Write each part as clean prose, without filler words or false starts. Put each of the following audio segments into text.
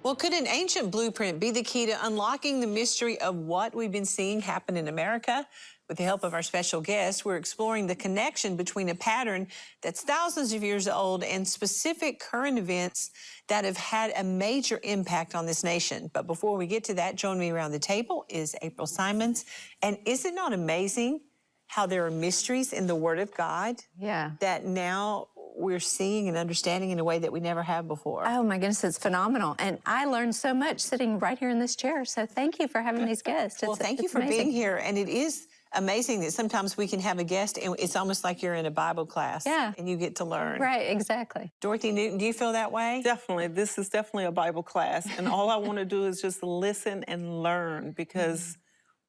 Well, could an ancient blueprint be the key to unlocking the mystery of what we've been seeing happen in America? With the help of our special guest, we're exploring the connection between a pattern that's thousands of years old and specific current events that have had a major impact on this nation. But before we get to that, join me around the table is April Simons. And is it not amazing how there are mysteries in the Word of God that now we're seeing and understanding in a way that we never have before? Oh my goodness, it's phenomenal. And I learned so much sitting right here in this chair. So thank you for having these guests. Well, thank you for being here. And it is amazing that sometimes we can have a guest and it's almost like you're in a Bible class. Yeah. And you get to learn. Right, exactly. Dorothy Newton, do you feel that way? Definitely. This is definitely a Bible class. And all I want to do is just listen and learn because,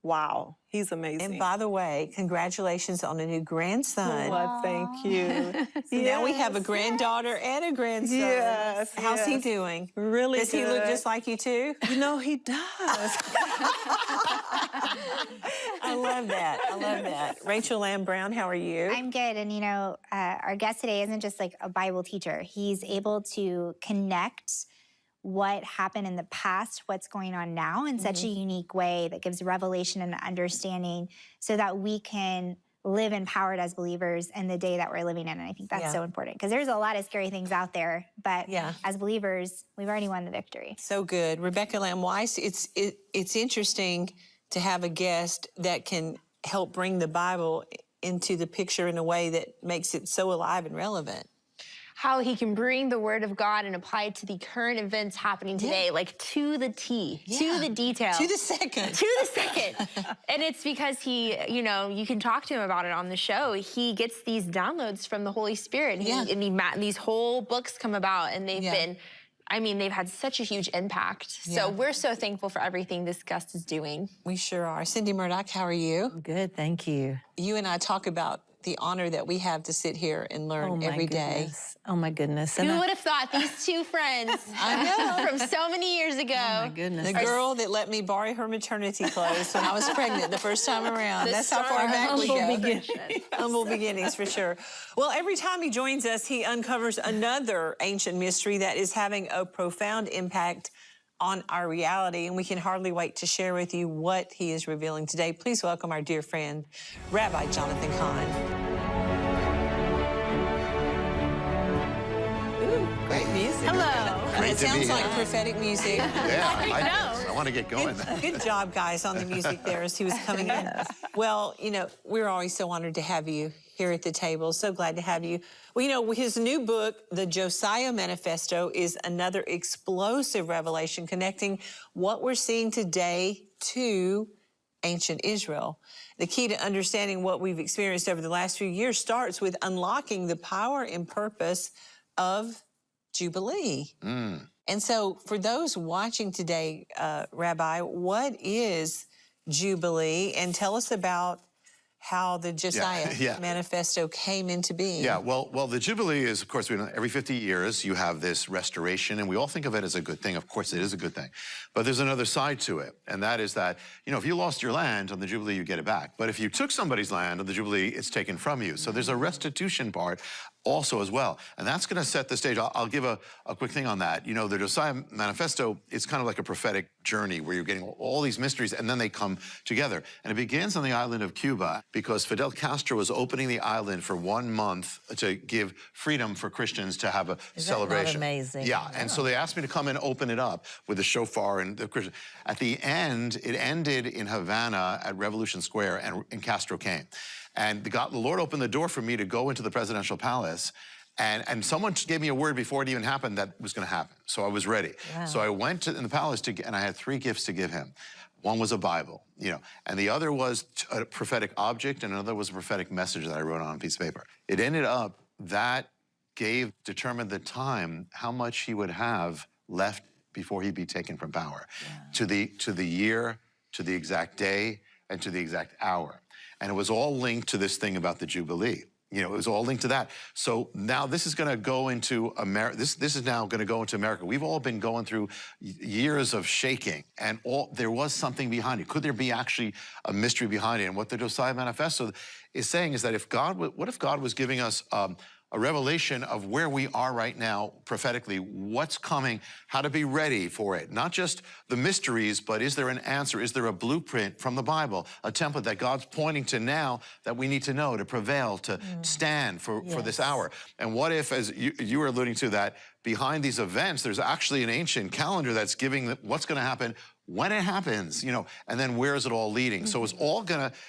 wow, he's amazing. And by the way, congratulations on a new grandson. Oh, thank you. So now we have a granddaughter and a grandson. Yes. How's he doing? Really Does he look just like you too? You know, he does. I love that. I love that. Rachel Lamb Brown, how are you? I'm good. And, you know, our guest today isn't just like a Bible teacher. He's able to connect what happened in the past, what's going on now in such a unique way that gives revelation and understanding so that we can live empowered as believers in the day that we're living in. And I think that's so important because there's a lot of scary things out there, but as believers, we've already won the victory. So good. Rebecca Lamb Weiss, it's interesting to have a guest that can help bring the Bible into the picture in a way that makes it so alive and relevant. How he can bring the Word of God and apply it to the current events happening today, like to the T, to the detail. To the second. To the second. And it's because he, you know, you can talk to him about it on the show. He gets these downloads from the Holy Spirit. And these whole books come about, and they've been, I mean, they've had such a huge impact. So we're so thankful for everything this guest is doing. We sure are. Cindy Murdoch, how are you? Good, thank you. You and I talk about the honor that we have to sit here and learn every day. Oh my goodness. Who would have thought these two friends I know. from so many years ago? Oh my goodness. The girl that let me borrow her maternity clothes when I was pregnant the first time around. That's how far back we go. Humble beginnings, for sure. Well, every time he joins us, he uncovers another ancient mystery that is having a profound impact on our reality, and we can hardly wait to share with you what he is revealing today. Please welcome our dear friend, Rabbi Jonathan Cahn. Great music. Hello. It sounds like prophetic music. Yeah, I want to get going. Good job, guys, on the music there as he was coming in. Well, you know, we're always so honored to have you here at the table. So glad to have you. Well, you know, his new book, The Josiah Manifesto, is another explosive revelation connecting what we're seeing today to ancient Israel. The key to understanding what we've experienced over the last few years starts with unlocking the power and purpose of Jubilee. And so for those watching today, Rabbi, what is Jubilee? And tell us about how the Josiah Manifesto came into being. Yeah, well, the Jubilee is, of course, every 50 years you have this restoration, and we all think of it as a good thing. Of course, it is a good thing. But there's another side to it, and that is that, you know, if you lost your land on the Jubilee, you get it back. But if you took somebody's land on the Jubilee, it's taken from you. So there's a restitution part also as well. And that's going to set the stage. I'll give a quick thing on that. You know, the Josiah Manifesto is kind of like a prophetic journey where you're getting all these mysteries and then they come together. And it begins on the island of Cuba because Fidel Castro was opening the island for 1 month to give freedom for Christians to have a celebration. That not amazing? Yeah, and so they asked me to come and open it up with the shofar and the Christian. At the end, it ended in Havana at Revolution Square, and Castro came. And the Lord opened the door for me to go into the presidential palace, and someone gave me a word before it even happened that was going to happen. So I was ready. Wow. So I went in the palace and I had 3 gifts to give him. One was a Bible, you know, and the other was a prophetic object, and another was a prophetic message that I wrote on a piece of paper. It ended up that determined the time, how much he would have left before he'd be taken from power, to the year, to the exact day, and to the exact hour. And it was all linked to this thing about the Jubilee. You know, it was all linked to that. So now this is going to go into America. This is now going to go into America. We've all been going through years of shaking, and there was something behind it. Could there be actually a mystery behind it? And what the Josiah Manifesto is saying is that what if God was giving us a revelation of where we are right now prophetically, what's coming, how to be ready for it. Not just the mysteries, but is there an answer? Is there a blueprint from the Bible, a template that God's pointing to now that we need to know to prevail, to stand for this hour? And what if, as you were alluding to, that behind these events, there's actually an ancient calendar that's giving what's going to happen when it happens, you know, and then where is it all leading? So it's all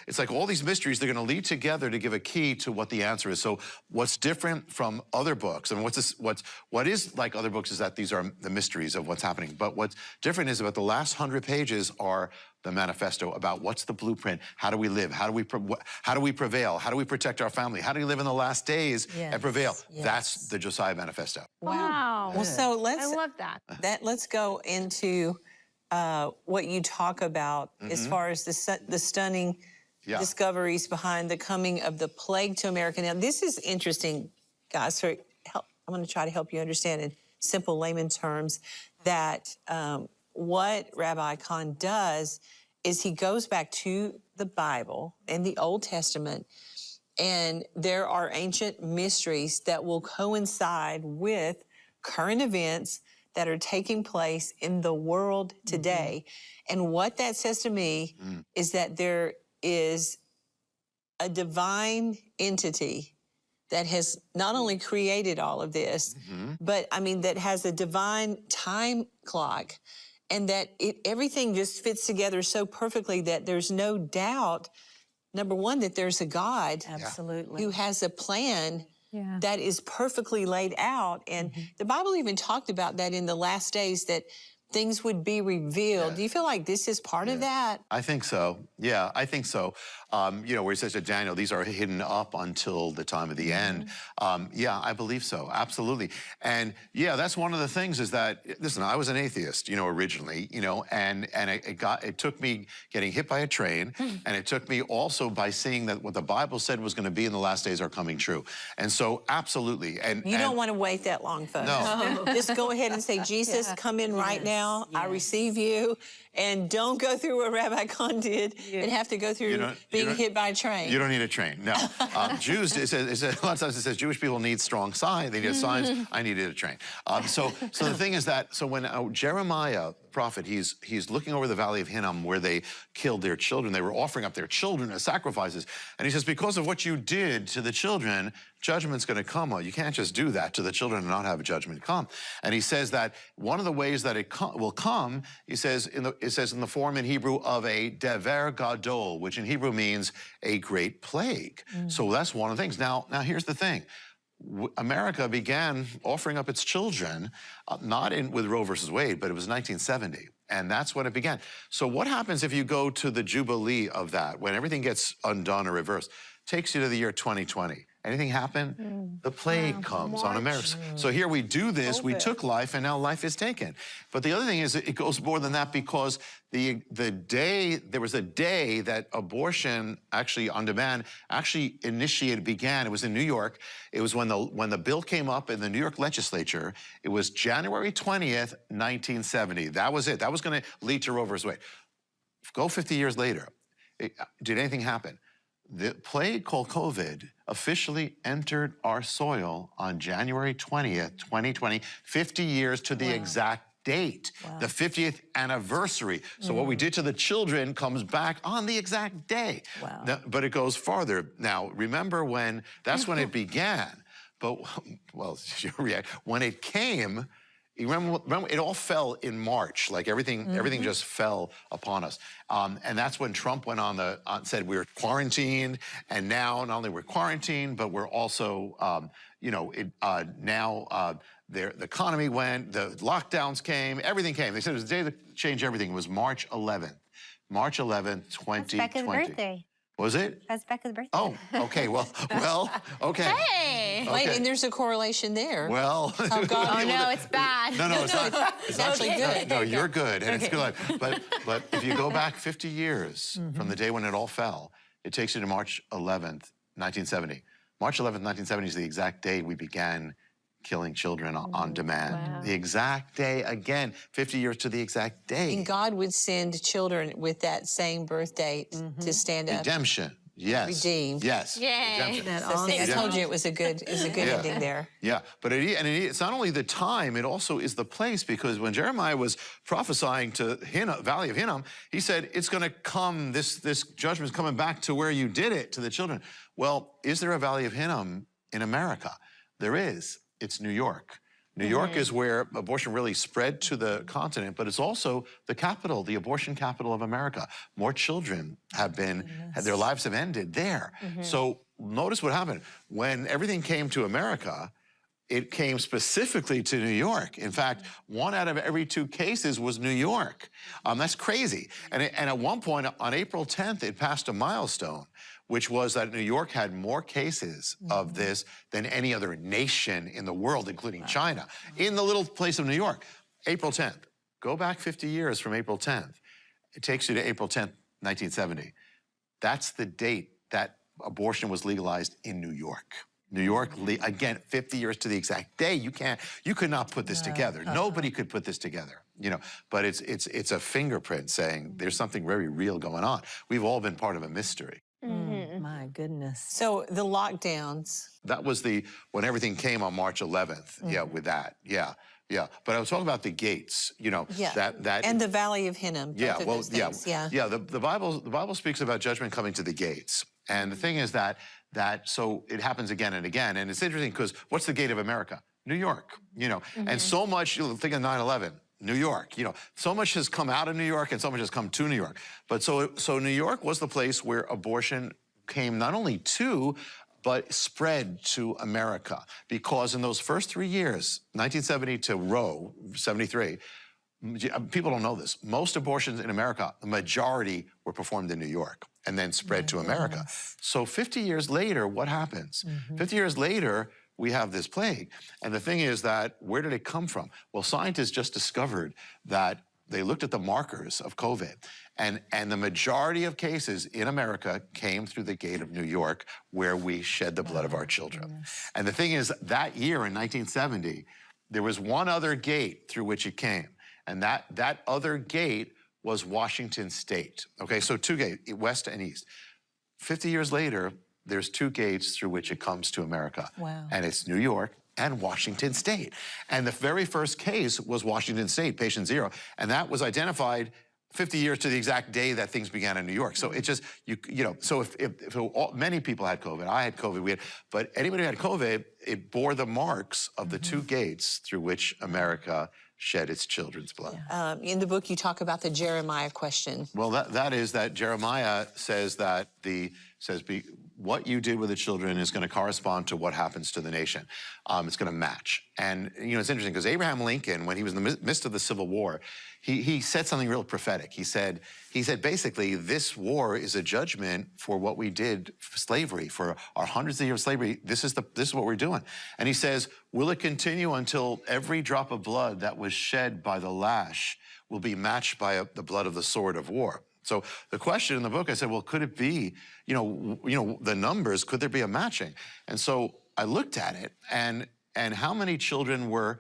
it's like all these mysteries, they're gonna lead together to give a key to what the answer is. So what's different from other books, and what is like other books is that these are the mysteries of what's happening. But what's different is about the last 100 pages are the manifesto about what's the blueprint, how do we live, how do we prevail, how do we protect our family, how do we live in the last days and prevail? That's the Josiah Manifesto. Wow. Well, so I love that. let's go into what you talk about as far as the stunning discoveries behind the coming of the plague to America. Now, this is interesting, guys. I'm going to try to help you understand in simple layman terms that what Rabbi Cahn does is he goes back to the Bible and the Old Testament, and there are ancient mysteries that will coincide with current events that are taking place in the world today. And what that says to me is that there is a divine entity that has not only created all of this, but I mean, that has a divine time clock, and that everything just fits together so perfectly that there's no doubt, number one, that there's a God who has a plan that is perfectly laid out. And the Bible even talked about that in the last days, that things would be revealed. Do you feel like this is part of that? I think so. Yeah, I think so. You know, where he says to Daniel, these are hidden up until the time of the end. Yeah, I believe so. Absolutely. And yeah, that's one of the things is that, listen, I was an atheist, you know, originally, you know, and it took me getting hit by a train, and it took me also by seeing that what the Bible said was going to be in the last days are coming true. And so absolutely. And you don't want to wait that long, folks. No. Just go ahead and say, Jesus, come in right now. I receive you. And don't go through what Rabbi Cahn did and have to go through being hit by a train. You don't need a train, no. Jews, it says, a lot of times it says Jewish people need strong signs. They need signs. I needed a train. So the thing is that, so when Jeremiah, prophet, he's looking over the valley of Hinnom where they killed their children. They were offering up their children as sacrifices. And he says, because of what you did to the children, judgment's going to come. You can't just do that to the children and not have a judgment come. And he says that one of the ways that it will come, he says, it says in the form in Hebrew of a dever gadol, which in Hebrew means a great plague. So that's one of the things. Now here's the thing. America began offering up its children, not with Roe versus Wade, but it was 1970. And that's when it began. So what happens if you go to the Jubilee of that, when everything gets undone or reversed? Takes you to the year 2020. Anything happen? The plague comes on America. So here we do this, we took life, and now life is taken. But the other thing is it goes more than that, because there was a day that abortion actually on demand began. It was in New York. It was when the bill came up in the New York legislature. It was January 20th, 1970. That was it. That was going to lead to Roe versus Wade. Go 50 years later. Did anything happen? The plague called COVID officially entered our soil on January 20th, 2020, 50 years to the exact date, the 50th anniversary. So what we did to the children comes back on the exact day. But it goes farther. Now, remember that's when it began. But, well, when it came, you remember, it all fell in March. Like everything just fell upon us. And that's when Trump went said we're quarantined, and now not only we're quarantined, but we're also, the economy went, the lockdowns came, everything came. They said it was the day that changed everything. It was March 11th. March 11th, 2020. That's Becca's birthday. Was it? That's Becca's birthday. Oh, okay. Well, okay. Hey! Okay. Wait, and there's a correlation there. Well. Oh, God. Oh, no, it's bad. No, it's not. It's actually good. No, you're good, and it's good. But if you go back 50 years from the day when it all fell, it takes you to March 11th, 1970. March 11th, 1970 is the exact day we began killing children on demand. Wow. The exact day, again, 50 years to the exact day. And God would send children with that same birth date to stand up. Redemption. Yes. Redeemed. Yes. Yay. Redemption. So see, I told you it was a good Yeah. ending there. Yeah, but it's not only the time, it also is the place, because when Jeremiah was prophesying to Hinnom, Valley of Hinnom, he said, it's going to come, this judgment is coming back to where you did it, to the children. Well, is there a Valley of Hinnom in America? There is. It's New York. New York is where abortion really spread to the continent, but it's also the capital, the abortion capital of America. More children have their lives have ended there. So notice what happened. When everything came to America, it came specifically to New York. In fact, 1 out of every 2 cases was New York. That's crazy. And at one point, on April 10th, it passed a milestone, which was that New York had more cases of this than any other nation in the world, including China, in the little place of New York. April 10th. Go back 50 years from April 10th. It takes you to April 10th, 1970. That's the date that abortion was legalized in New York. New York, again, 50 years to the exact day. You could not put this together. Nobody could put this together, but it's a fingerprint saying there's something very real going on. We've all been part of a mystery. My goodness. So the lockdowns. That was when everything came on March 11th. Yeah, with that. Yeah. But I was talking about the gates, that and the Valley of Hinnom. Yeah, well, Yeah. The Bible speaks about judgment coming to the gates. And the thing is that so it happens again and again. And it's interesting because what's the gate of America? New York, and so much, think of 9/11. New York, so much has come out of New York and so much has come to New York. But so New York was the place where abortion came not only to, but spread to America. Because in those first 3 years, 1970 to Roe, 73, people don't know this. Most abortions in America, the majority were performed in New York and then spread to America. So 50 years later, what happens? 50 years later, we have this plague. And the thing is that, where did it come from? Well, scientists just discovered that they looked at the markers of COVID, and the majority of cases in America came through the gate of New York, where we shed the blood of our children. And the thing is, that year in 1970, there was one other gate through which it came, and that other gate was Washington State. Okay, so 2 gates, west and east. 50 years later, there's 2 gates through which it comes to America. Wow. And it's New York and Washington State. And the very first case was Washington State, patient 0. And that was identified 50 years to the exact day that things began in New York. So it just, so if many people had COVID, I had COVID, but anybody who had COVID, it bore the marks of the 2 gates through which America shed its children's blood. In the book, you talk about the Jeremiah question. Well, that is that Jeremiah says that what you did with the children is going to correspond to what happens to the nation. It's going to match. And, it's interesting because Abraham Lincoln, when he was in the midst of the Civil War, he said something real prophetic. He said basically, this war is a judgment for what we did for slavery, for our hundreds of years of slavery. This is what we're doing. And he says, will it continue until every drop of blood that was shed by the lash will be matched by the blood of the sword of war? So the question in the book, I said, well, could it be, the numbers, could there be a matching? And so I looked at it, and how many children were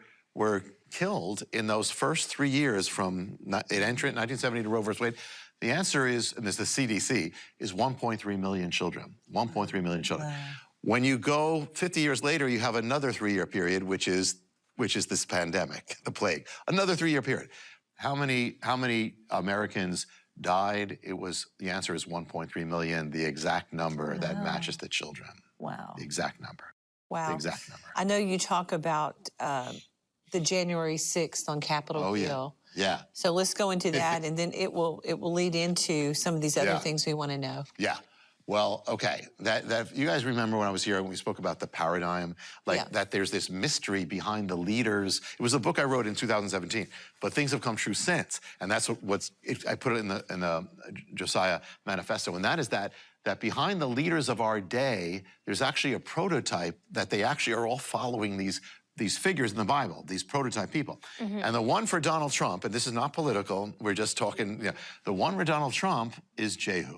killed in those first 3 years from it entered 1970 to Roe versus Wade? The answer is, and this is the CDC, is 1.3 million children. 1.3 million children. Wow. When you go 50 years later, you have another 3-year period, which is this pandemic, the plague. Another 3-year period. How many Americans died? The answer is 1.3 million, the exact number that matches the children. Wow. The exact number. Wow. The exact number. I know you talk about the January 6th on Capitol Hill. Yeah. So let's go into that, and then it will lead into some of these other things we want to know. Yeah. Well, okay. That you guys remember when I was here and we spoke about the paradigm, that there's this mystery behind the leaders. It was a book I wrote in 2017, but things have come true since, and that's I put it in the Josiah Manifesto, and that is that behind the leaders of our day, there's actually a prototype that they actually are all following these figures in the Bible, these prototype people. And the one for Donald Trump, and this is not political, we're just talking, the one for Donald Trump is Jehu.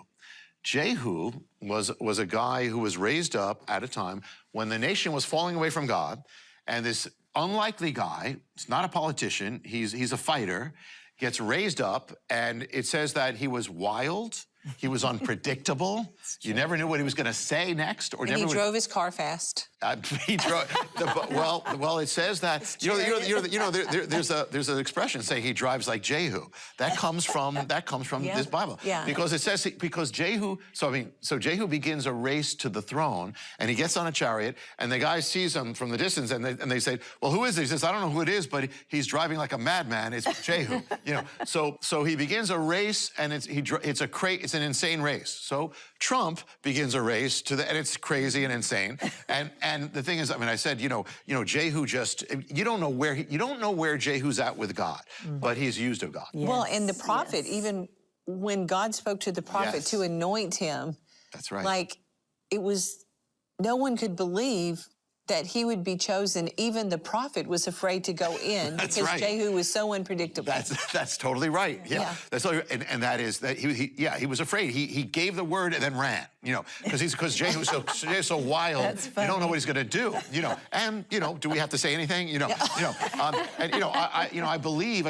Jehu was a guy who was raised up at a time when the nation was falling away from God, and this unlikely guy, he's not a politician, he's a fighter, gets raised up, and it says that he was wild, He was unpredictable. You never knew what he was going to say next, or And never he drove his car fast. he drove. Well, it says that there's an expression saying he drives like Jehu. That comes from this Bible. Yeah. Because it says Jehu. So Jehu begins a race to the throne, and he gets on a chariot, and the guy sees him from the distance, and they say, "Well, who is he?" He says, "I don't know who it is, but he's driving like a madman. It's Jehu." So he begins a race, and it's an insane race. So Trump begins a race and it's crazy and insane. And the thing is, I said, Jehu you don't know where Jehu's at with God, but he's used of God. Yes, Well, and the prophet, even when God spoke to the prophet Yes. to anoint him, That's right. like no one could believe that he would be chosen. Even the prophet was afraid to go in That's because right. Jehu was so unpredictable. That's totally right. Yeah, Yeah. that's totally, and that is that he was afraid. He gave the word and then ran. Because Jehu's so wild. That's You don't know what he's going to do. And do we have to say anything? I believe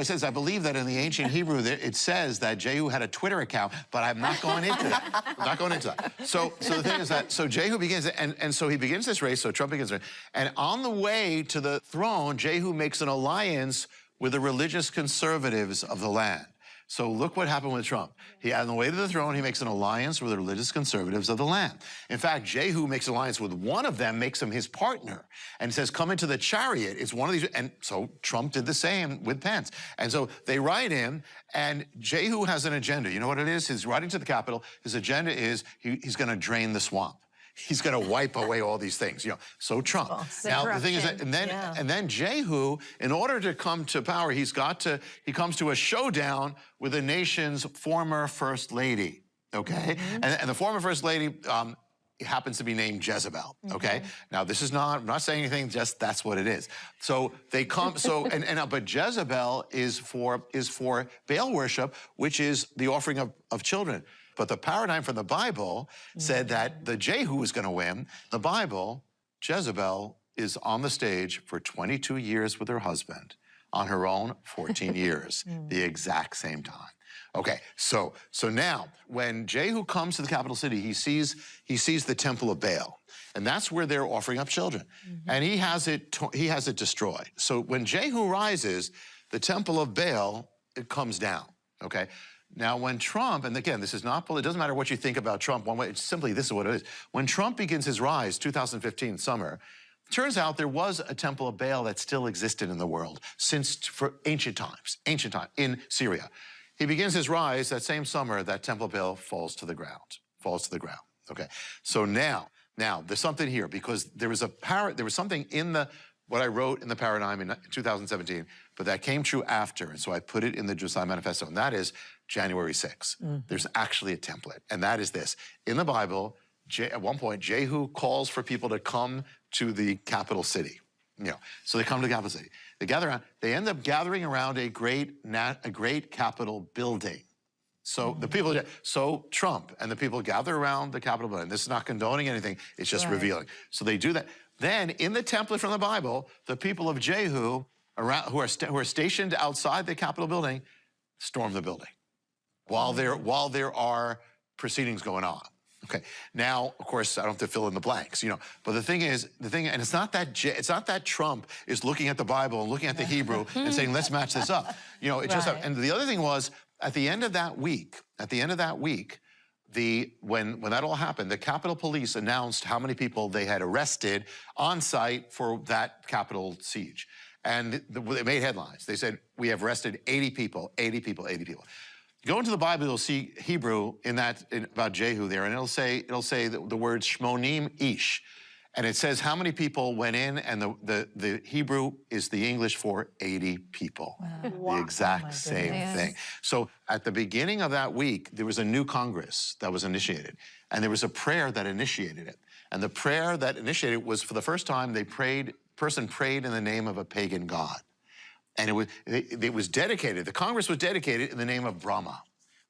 that in the ancient Hebrew it says that Jehu had a Twitter account, but I'm not going into that. So the thing is that Jehu begins and so he begins this race. So Trump begins this race, and on the way to the throne, Jehu makes an alliance with the religious conservatives of the land. So look what happened with Trump. On the way to the throne, he makes an alliance with the religious conservatives of the land. In fact, Jehu makes an alliance with one of them, makes him his partner, and says, "Come into the chariot." It's one of these, and so Trump did the same with Pence. And so they ride in, and Jehu has an agenda. You know what it is? He's riding to the Capitol. His agenda is he's going to drain the swamp. He's going to wipe away all these things, So Trump. Now the thing is that, and then Jehu, in order to come to power, he comes to a showdown with the nation's former first lady. Okay, and the former first lady happens to be named Jezebel. Okay, now I'm not saying anything. Just that's what it is. So they come. But Jezebel is for Baal worship, which is the offering of children. But the paradigm from the Bible said that the Jehu was going to win. The Bible, Jezebel is on the stage for 22 years with her husband. On her own, 14 years, the exact same time. Okay, so now when Jehu comes to the capital city, he sees the temple of Baal, and that's where they're offering up children, and he has it destroyed. So when Jehu rises, the temple of Baal comes down. Okay. Now, when Trump, and again, this is not, it doesn't matter what you think about Trump one way, it's simply this is what it is. When Trump begins his rise, 2015 summer, turns out there was a temple of Baal that still existed in the world for ancient times, in Syria. He begins his rise, that same summer, that temple of Baal falls to the ground, okay? So now there's something here, because there was something in what I wrote in the paradigm in 2017, but that came true after, and so I put it in the Josiah Manifesto, and that is January 6th. There's actually a template, and that is this. In the Bible, at one point, Jehu calls for people to come to the capital city. So they come to the capital city. They gather around. They end up gathering around a great Capitol building. So Trump and the people gather around the Capitol building. This is not condoning anything. It's just revealing. So they do that. Then, in the template from the Bible, the people of Jehu, who are stationed outside the Capitol building, storm the building while there are proceedings going on. Okay. Now, of course, I don't have to fill in the blanks, But the thing, and it's not that Trump is looking at the Bible and looking at the Hebrew and saying, "Let's match this up." And the other thing was, at the end of that week, when that all happened, the Capitol Police announced how many people they had arrested on site for that Capitol siege. And they made headlines. They said, "We have arrested 80 people, 80 people, 80 people." Go into the Bible, you'll see Hebrew about Jehu there, and it'll say the word shmonim ish. And it says how many people went in, and the Hebrew is the English for 80 people. Wow. The exact same thing. So at the beginning of that week, there was a new Congress that was initiated, and there was a prayer that initiated it. And the prayer that initiated it was, for the first time, person prayed in the name of a pagan god. And it was dedicated, the Congress was dedicated in the name of Brahma,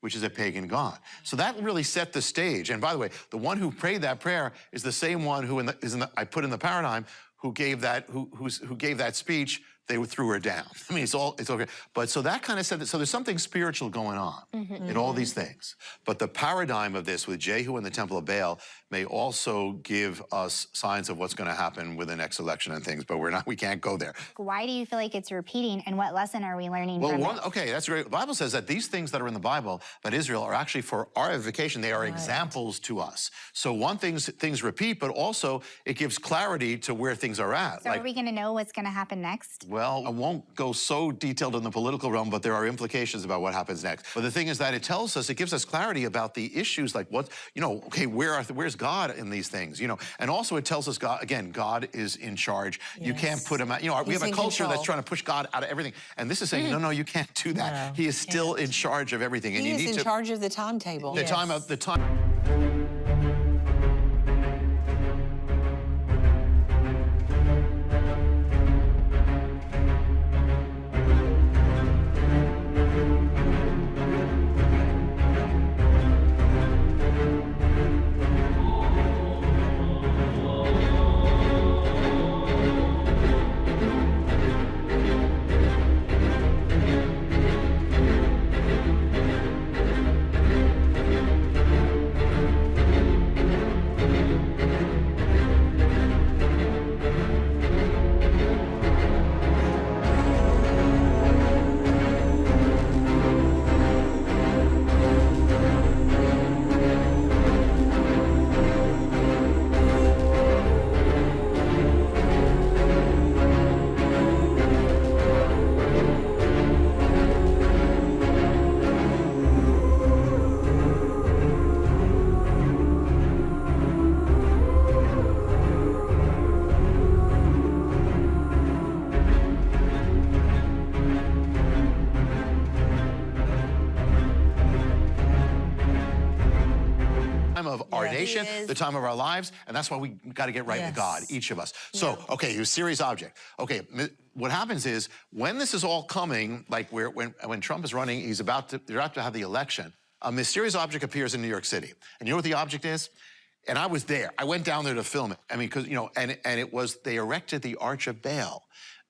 which is a pagan god. So that really set the stage. And by the way, the one who prayed that prayer is the same one who I put in the paradigm, who gave that speech they threw her down. I mean, it's okay. But so that kind of said that, so there's something spiritual going on in all these things. But the paradigm of this with Jehu and the Temple of Baal may also give us signs of what's going to happen with the next election and things, but we can't go there. Why do you feel like it's repeating, and what lesson are we learning from it? Okay, that's great. The Bible says that these things that are in the Bible about Israel are actually for our edification. They are examples to us. So things repeat, but also it gives clarity to where things are at. So are we going to know what's going to happen next? Well, I won't go so detailed in the political realm, but there are implications about what happens next. But the thing is that it gives us clarity about the issues, like what, okay, where's God in these things, and also it tells us God is in charge. Yes. You can't put him out. We have a culture that's trying to push God out of everything, and this is saying, no, you can't do that. No, he is still in charge of everything, and he is in charge of the timetable. The time. Of our nation, the time of our lives, and that's why we got to get right with God, each of us. So, okay, you're a serious object. Okay, what happens is when this is all coming, like when Trump is running, they're about to have the election. A mysterious object appears in New York City, and you know what the object is? And I was there. I went down there to film it. I mean, because they erected the Arch of Baal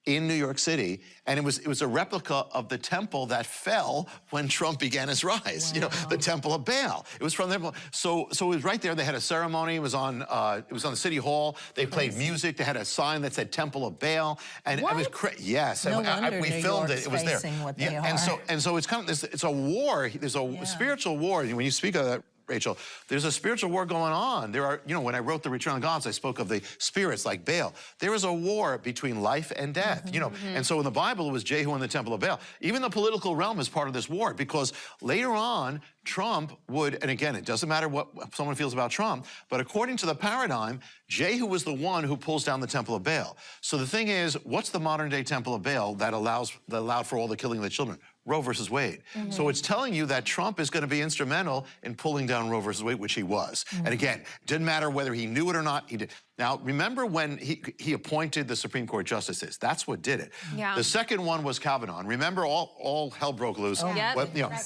in New York City, and it was a replica of the temple that fell when Trump began his rise. Wow. The Temple of Baal. It was from there. So it was right there. They had a ceremony. It was on the City Hall. They played music. They had a sign that said Temple of Baal, and it was yes. No we filmed York's it. It was there. What they are. And so it's kind of it's a war. There's a spiritual war. When you speak of that, Rachel, there's a spiritual war going on. There are, when I wrote The Return of Gods, I spoke of the spirits like Baal. There is a war between life and death, And so in the Bible, it was Jehu and the Temple of Baal. Even the political realm is part of this war, because later on, Trump would, and again, it doesn't matter what someone feels about Trump, but according to the paradigm, Jehu was the one who pulls down the Temple of Baal. So the thing is, what's the modern day Temple of Baal that allowed for all the killing of the children? Roe versus Wade. So it's telling you that Trump is going to be instrumental in pulling down Roe versus Wade, which he was. And again, didn't matter whether he knew it or not, he did. Now, remember when he appointed the Supreme Court justices? That's what did it. Yeah. The second one was Kavanaugh. Remember, all hell broke loose.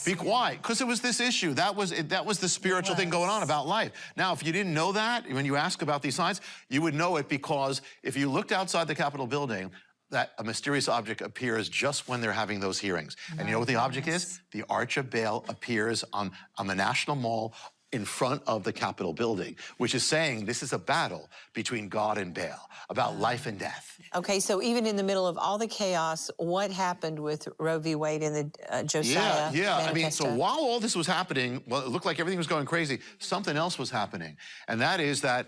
Be quiet, because it was this issue. That was the spiritual thing going on about life. Now, if you didn't know that, when you ask about these signs, you would know it, because if you looked outside the Capitol building, that a mysterious object appears just when they're having those hearings. And you know what the object is? The Arch of Baal appears on the National Mall in front of the Capitol building, which is saying this is a battle between God and Baal about life and death. Okay, so even in the middle of all the chaos, what happened with Roe v. Wade and the Josiah manifesto? I mean, so while all this was happening, well, it looked like everything was going crazy, something else was happening. And that is that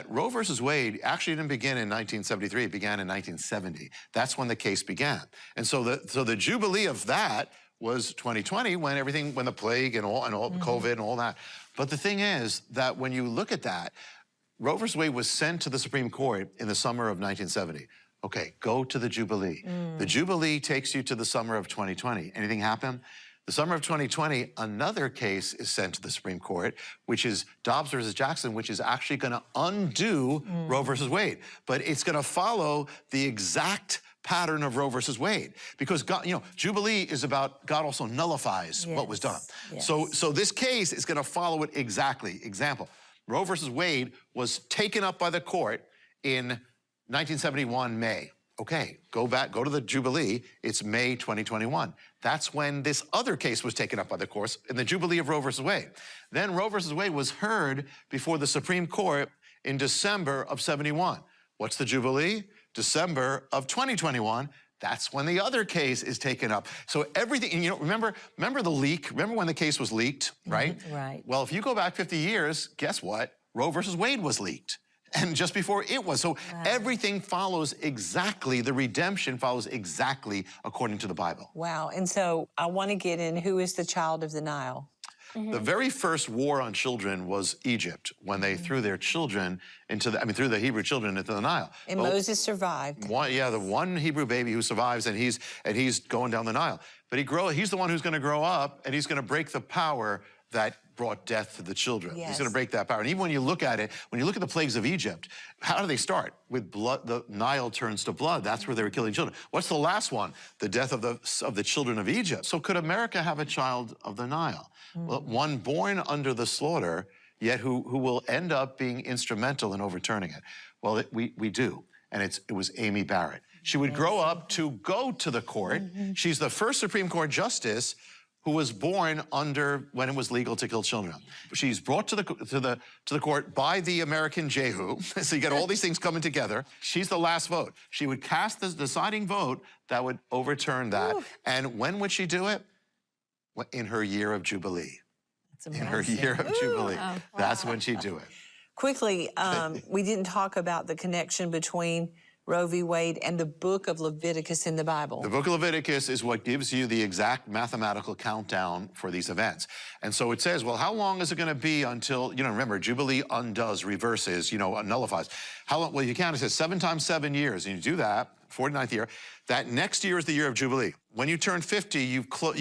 Roe versus Wade actually didn't begin in 1973, it began in 1970. That's when the case began. And so the jubilee of that was 2020, when the plague and all COVID and all that. But the thing is that when you look at that, Roe versus Wade was sent to the Supreme Court in the summer of 1970. Okay, go to the Jubilee. The Jubilee takes you to the summer of 2020. Anything happen? The summer of 2020, another case is sent to the Supreme Court, which is Dobbs versus Jackson, which is actually going to undo Roe versus Wade. But it's going to follow the exact pattern of Roe versus Wade, because God, Jubilee is about God also nullifies what was done. Yes. So this case is going to follow it exactly. Example, Roe versus Wade was taken up by the court in 1971 May. Okay, go to the Jubilee. It's May 2021. That's when this other case was taken up by the courts in the Jubilee of Roe versus Wade. Then Roe versus Wade was heard before the Supreme Court in December of 71. What's the Jubilee? December of 2021. That's when the other case is taken up. So everything, and you know, remember the leak? Remember when the case was leaked, right? Right. Well, if you go back 50 years, guess what? Roe versus Wade was leaked. And just before it was. So everything follows exactly, the redemption follows exactly according to the Bible. Wow. And so I want to get in, who is the child of the Nile? The very first war on children was Egypt, when they threw their children into threw the Hebrew children into the Nile. And Moses survived. The one Hebrew baby who survives, and he's going down the Nile. But he's the one who's going to grow up, and he's going to break the power that brought death to the children. Yes. He's going to break that power. And even when you look at it, when you look at the plagues of Egypt, how do they start? With blood. The Nile turns to blood. That's where they were killing children. What's the last one? The death of the children of Egypt. So could America have a child of the Nile? Well, one born under the slaughter, yet who will end up being instrumental in overturning it? Well, we do. And it was Amy Barrett. She would grow up to go to the court. She's the first Supreme Court justice who was born when it was legal to kill children. She's brought to the court by the American Jehu. So you get all these things coming together. She's the last vote. She would cast the deciding vote that would overturn that. Ooh. And when would she do it? In her year of Jubilee. That's amazing. In her year of Jubilee. Oh, wow. That's when she'd do it. Quickly, we didn't talk about the connection between Roe v. Wade and the book of Leviticus in the Bible. The book of Leviticus is what gives you the exact mathematical countdown for these events. And so it says, well, how long is it going to be until, remember, Jubilee undoes, reverses, nullifies. How long? Well, you count, it says 7 times 7 years, and you do that, 49th year. That next year is the year of Jubilee. When you turn 50, you've closed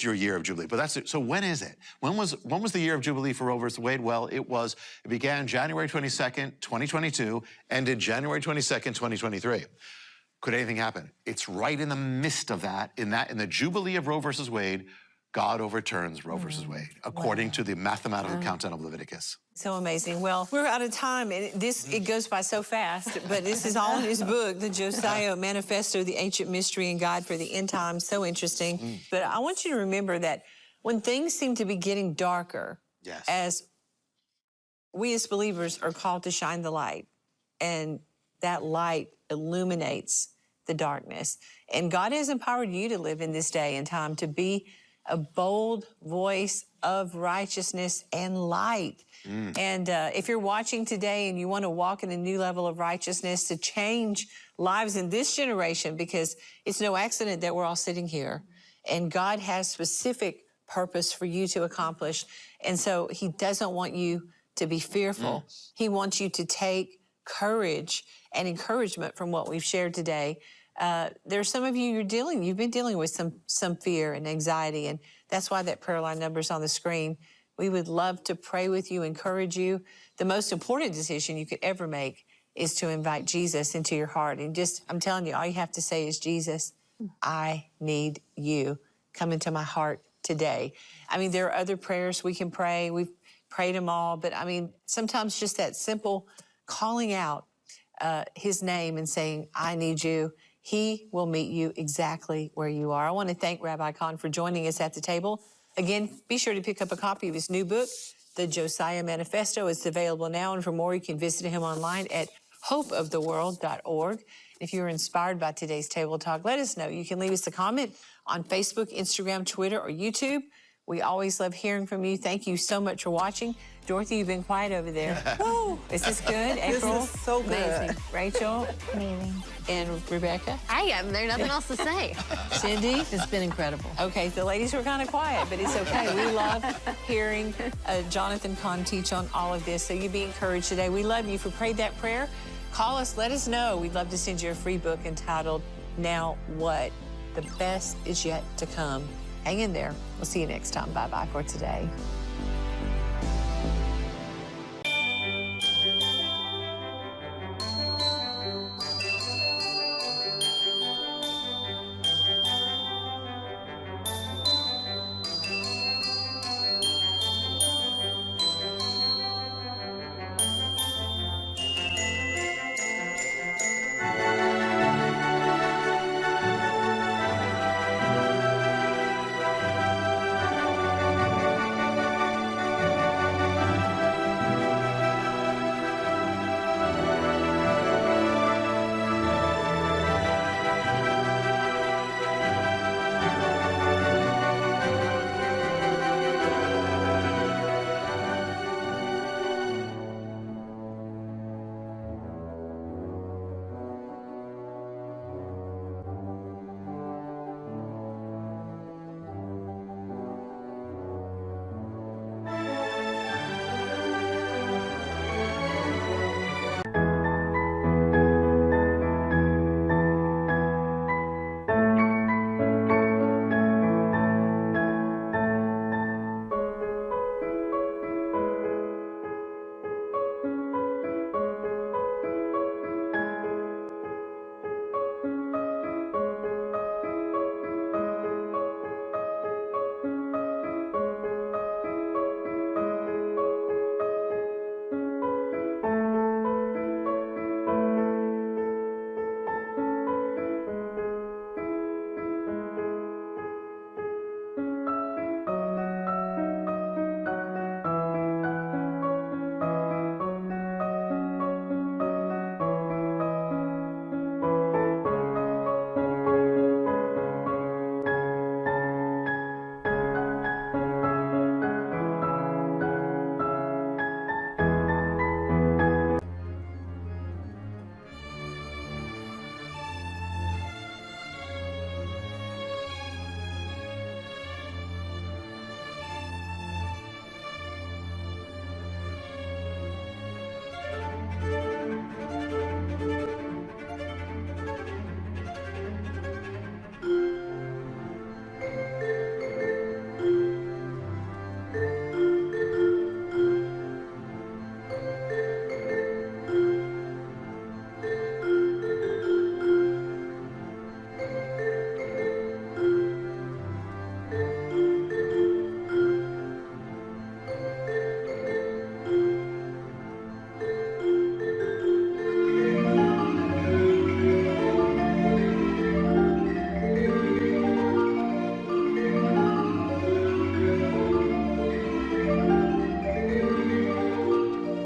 your year of Jubilee. But that's it. So when is it? When was the year of Jubilee for Roe versus Wade? Well, it began January 22nd, 2022, ended January 22nd, 2023. Could anything happen? It's right in the midst of that. In the Jubilee of Roe versus Wade, God overturns Roe versus Wade, according to the mathematical countdown of Leviticus. So amazing. Well, we're out of time, and it goes by so fast, but this is all in his book, the Josiah Manifesto, the Ancient Mystery and Guide for the End Times. So interesting. But I want you to remember that when things seem to be getting darker, as we as believers are called to shine the light, and that light illuminates the darkness. And God has empowered you to live in this day and time to be a bold voice of righteousness and light. And if you're watching today and you want to walk in a new level of righteousness to change lives in this generation, because it's no accident that we're all sitting here, and God has specific purpose for you to accomplish. And so he doesn't want you to be fearful. He wants you to take courage and encouragement from what we've shared today. There's some of you you've been dealing with some fear and anxiety, and that's why that prayer line number is on the screen. We would love to pray with you, encourage you. The most important decision you could ever make is to invite Jesus into your heart. And I'm telling you, all you have to say is, Jesus, I need you. Come into my heart today. I mean, there are other prayers we can pray. We've prayed them all, but I mean, sometimes just that simple calling out his name and saying, I need you. He will meet you exactly where you are. I want to thank Rabbi Cahn for joining us at the table. Again, be sure to pick up a copy of his new book, The Josiah Manifesto. It's available now, and for more, you can visit him online at hopeoftheworld.org. If you're inspired by today's Table Talk, let us know. You can leave us a comment on Facebook, Instagram, Twitter, or YouTube. We always love hearing from you. Thank you so much for watching. Dorothy, you've been quiet over there. Woo! Is this good? April? This is so good. Amazing. Rachel? Amazing. And Rebecca? I am. There's nothing else to say. Cindy? It's been incredible. Okay, the ladies were kind of quiet, but it's okay. We love hearing Jonathan Cahn teach on all of this, so you be encouraged today. We love you. If you prayed that prayer, call us, let us know. We'd love to send you a free book entitled, Now What? The Best Is Yet to Come. Hang in there. We'll see you next time. Bye-bye for today.